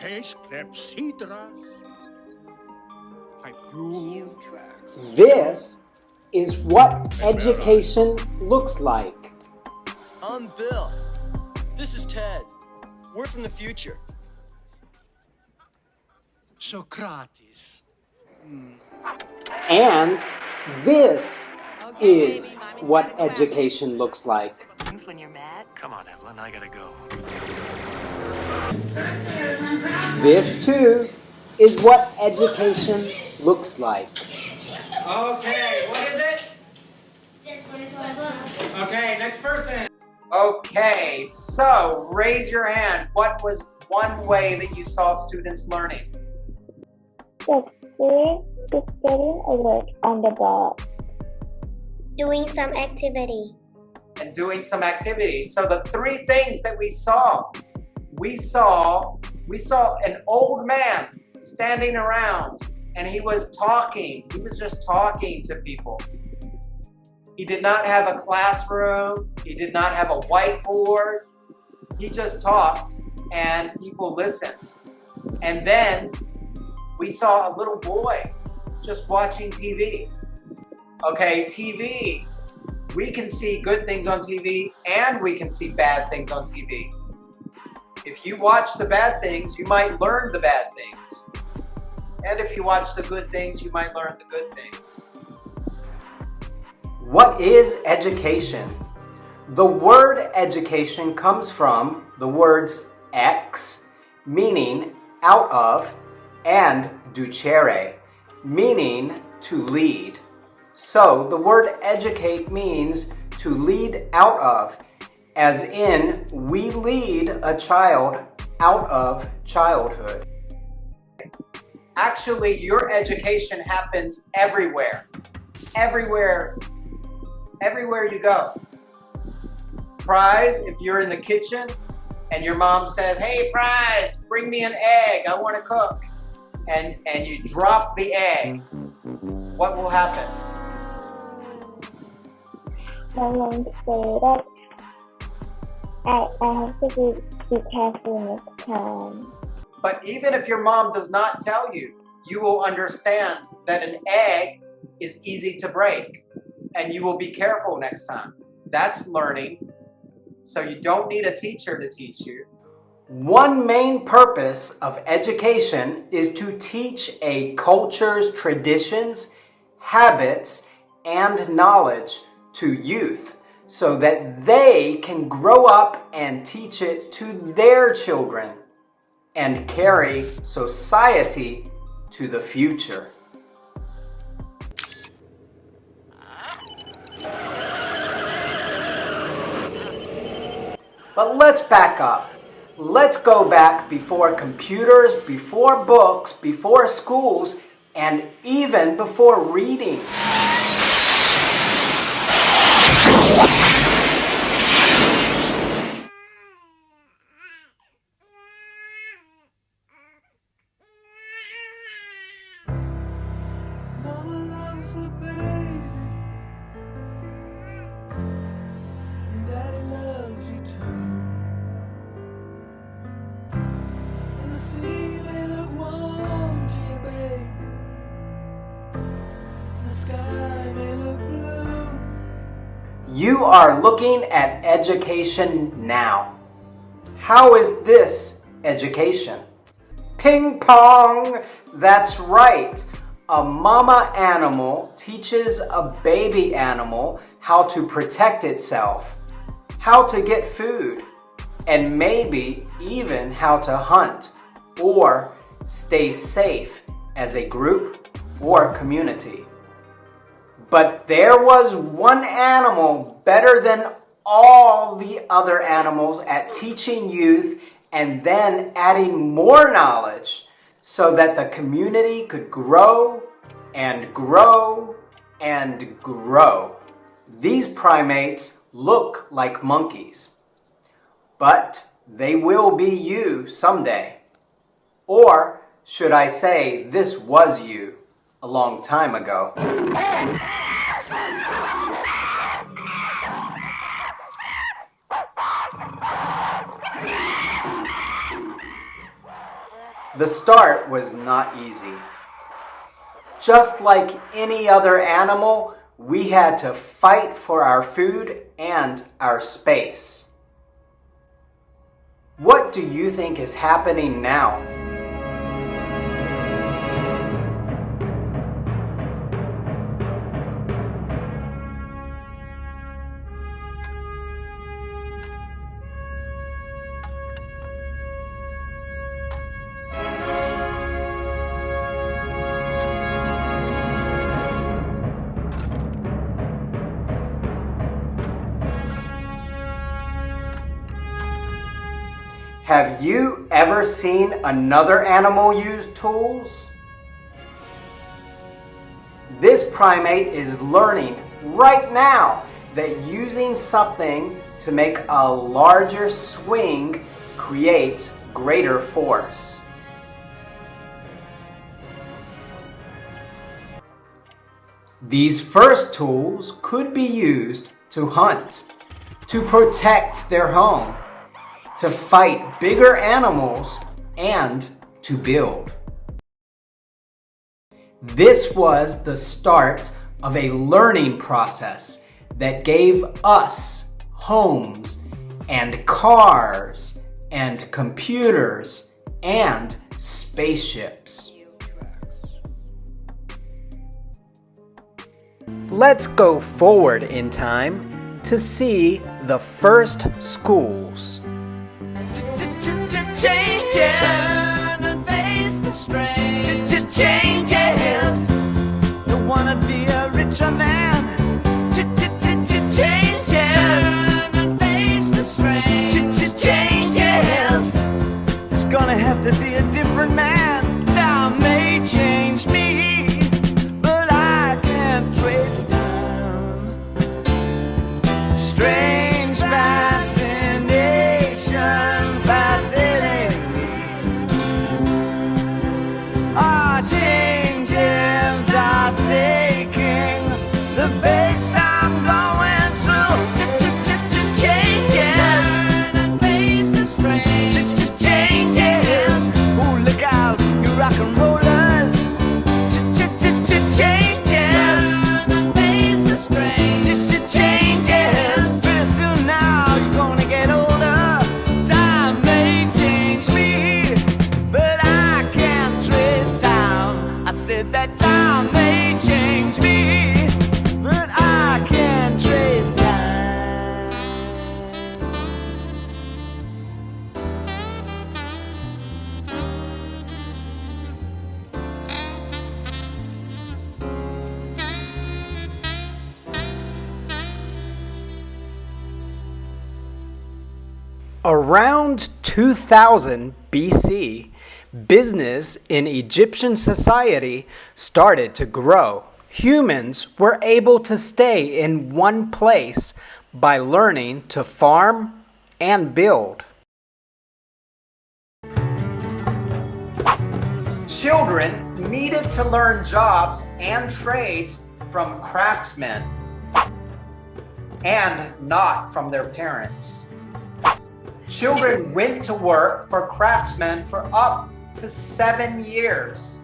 Tes clepsydras. This is what education looks like. I'm Bill. This is Ted. We're from the future. Socrates. And this is what education looks like. When you're mad. Come on, Evelyn, I gotta go. This too is what education looks like. Okay, what is it? Okay, next person. Okay, so raise your hand. What was one way that you saw students learning? Just getting a work on the board. Doing some activity. And doing some activities. So the three things that we saw an old man standing around and he was talking. He was just talking to people. He did not have a classroom. He did not have a whiteboard. He just talked and people listened. And then we saw a little boy just watching TV. Okay, TV. We can see good things on TV and we can see bad things on TV. If you watch the bad things, you might learn the bad things. And if you watch the good things, you might learn the good things. What is education? The word education comes from the words ex, meaning out of, and ducere, meaning to lead. So the word educate means to lead out of, as in we lead a child out of childhood. Actually, your education happens everywhere. Everywhere you go. Prize, if you're in the kitchen and your mom says, "Hey, Prize, bring me an egg, I want to cook." And you drop the egg, what will happen? My mom said that I have to be careful next time. But even if your mom does not tell you, you will understand that an egg is easy to break and you will be careful next time. That's learning. So you don't need a teacher to teach you. One main purpose of education is to teach a culture's traditions, habits, and knowledge to youth so that they can grow up and teach it to their children and carry society to the future. But let's back up. Let's go back before computers, before books, before schools, and even before reading. You are looking at education now. How is this education? Ping pong! That's right. A mama animal teaches a baby animal how to protect itself, how to get food, and maybe even how to hunt or stay safe as a group or community. But there was one animal better than all the other animals at teaching youth and then adding more knowledge so that the community could grow and grow and grow. These primates look like monkeys, but they will be you someday. Or should I say, this was you a long time ago. The start was not easy. Just like any other animal, we had to fight for our food and our space. What do you think is happening now? Have you ever seen another animal use tools? This primate is learning right now that using something to make a larger swing creates greater force. These first tools could be used to hunt, to protect their home, to fight bigger animals, and to build. This was the start of a learning process that gave us homes and cars and computers and spaceships. Let's go forward in time to see the first schools. Changes. Turn and face the strange. Changes. Don't wanna be a richer man. Changes. Turn and face the strange. Changes. There's gonna have to be a different man. Time may change me, but I can't trace time. Strange fascination. Fascinating me. Our changes are taking the pace I'm going through. Changes. Turn and face the strange. Changes. Ooh, look out, you rock and rollers. Changes. Turn and face the strange. Changes. Pretty soon now you're gonna get older. Time may change me, but I can't trace time. I said that time may change me, but I can't trace time. Around 2000 BC, business in Egyptian society started to grow. Humans were able to stay in one place by learning to farm and build. Children needed to learn jobs and trades from craftsmen and not from their parents. Children went to work for craftsmen for up to 7 years.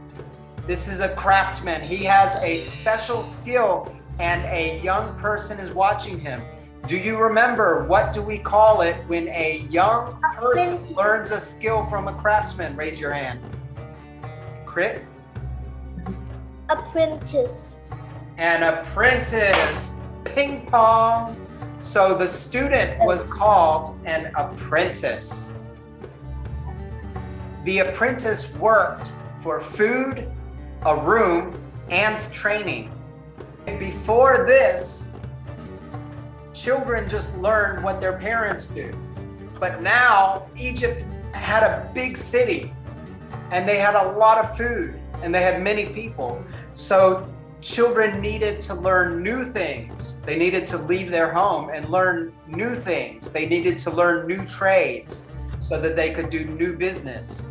This is a craftsman. He has a special skill and a young person is watching him. Do you remember, what do we call it when a young person learns a skill from a craftsman? Raise your hand. Crit? Apprentice. An apprentice. Ping pong. So the student was called an apprentice. The apprentice worked for food, a room, and training. Before this, children just learned what their parents do. But now Egypt had a big city and they had a lot of food and they had many people. So children needed to learn new things. They needed to leave their home and learn new things. They needed to learn new trades so that they could do new business.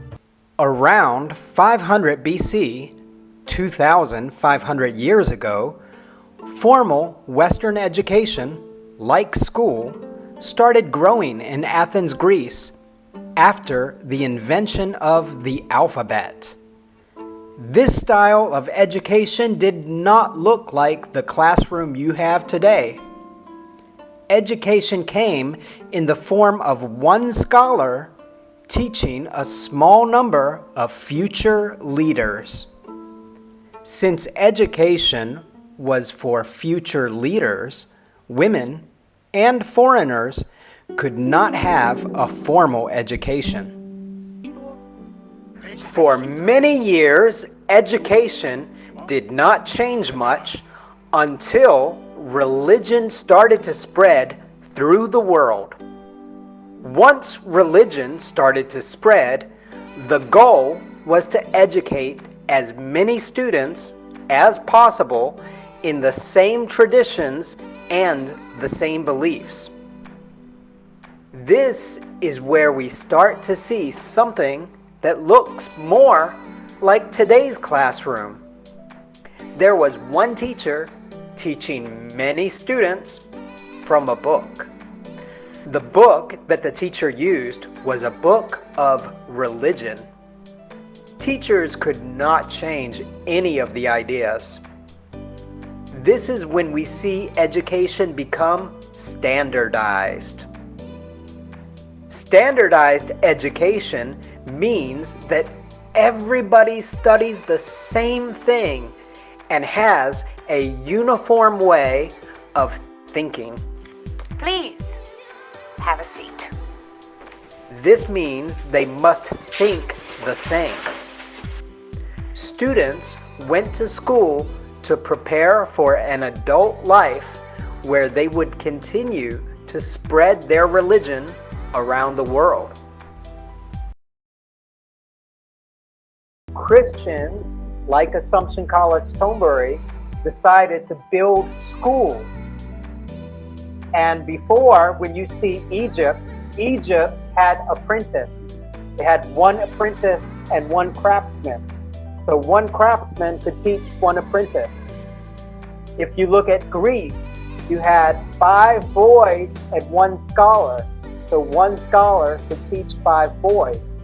Around 500 BC, 2,500 years ago, formal Western education, like school, started growing in Athens, Greece. after the invention of the alphabet. This style of education did not look like the classroom you have today. Education came in the form of one scholar teaching a small number of future leaders. Since education was for future leaders, women and foreigners could not have a formal education. For many years, education did not change much until religion started to spread through the world. Once religion started to spread, the goal was to educate as many students as possible in the same traditions and the same beliefs. This is where we start to see something that looks more like today's classroom. There was one teacher teaching many students from a book. The book that the teacher used was a book of religion. Teachers could not change any of the ideas. This is when we see education become standardized. Standardized education means that everybody studies the same thing and has a uniform way of thinking. Please, have a seat. This means they must think the same. Students went to school to prepare for an adult life where they would continue to spread their religion around the world. Christians, like Assumption College Tonbury, decided to build schools. And before, when you see Egypt, Egypt had apprentice. They had one apprentice and one craftsman. So one craftsman could teach one apprentice. If you look at Greece, you had 5 boys and one scholar. So one scholar could teach 5 boys.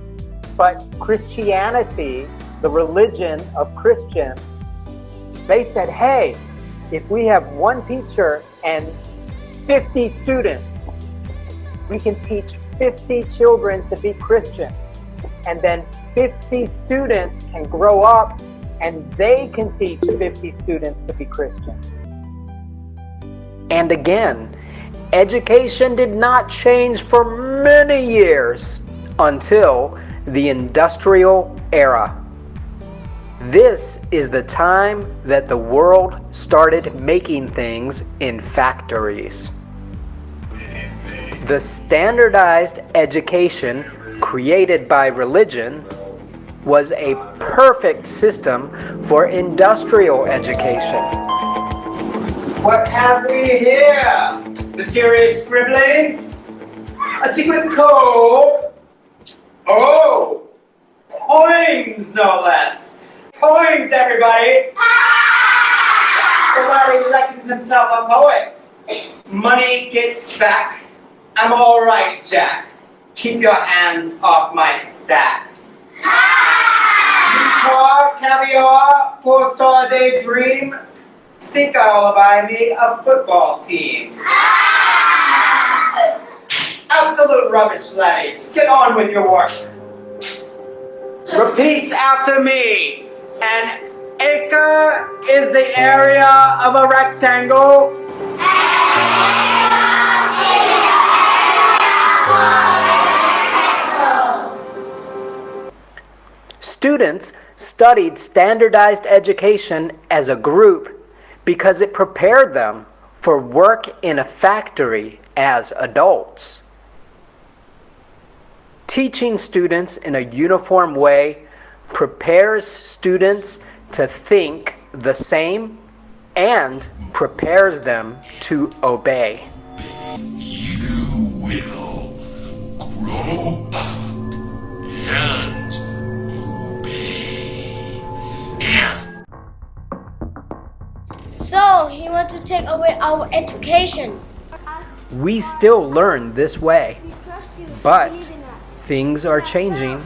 But Christianity, the religion of Christians, they said, hey, if we have one teacher and 50 students, we can teach 50 children to be Christian. And then 50 students can grow up and they can teach 50 students to be Christian. And again, education did not change for many years until the industrial era. This is the time that the world started making things in factories. The standardized education created by religion was a perfect system for industrial education. What have we here? Mysterious scribblings? A secret code? Oh! Coins, no less! Coins, everybody! Somebody reckons himself a poet. Money gets back. I'm all right, Jack. Keep your hands off my stack. Car, caviar, 4-star daydream. Think I'll buy me a football team. Absolute rubbish, laddies. Get on with your work. Repeat after me. An acre is the area of a rectangle. Students studied standardized education as a group because it prepared them for work in a factory as adults. Teaching students in a uniform way prepares students to think the same and prepares them to obey. You will grow up and obey. And So, he wants to take away our education. We still learn this way, but Things are changing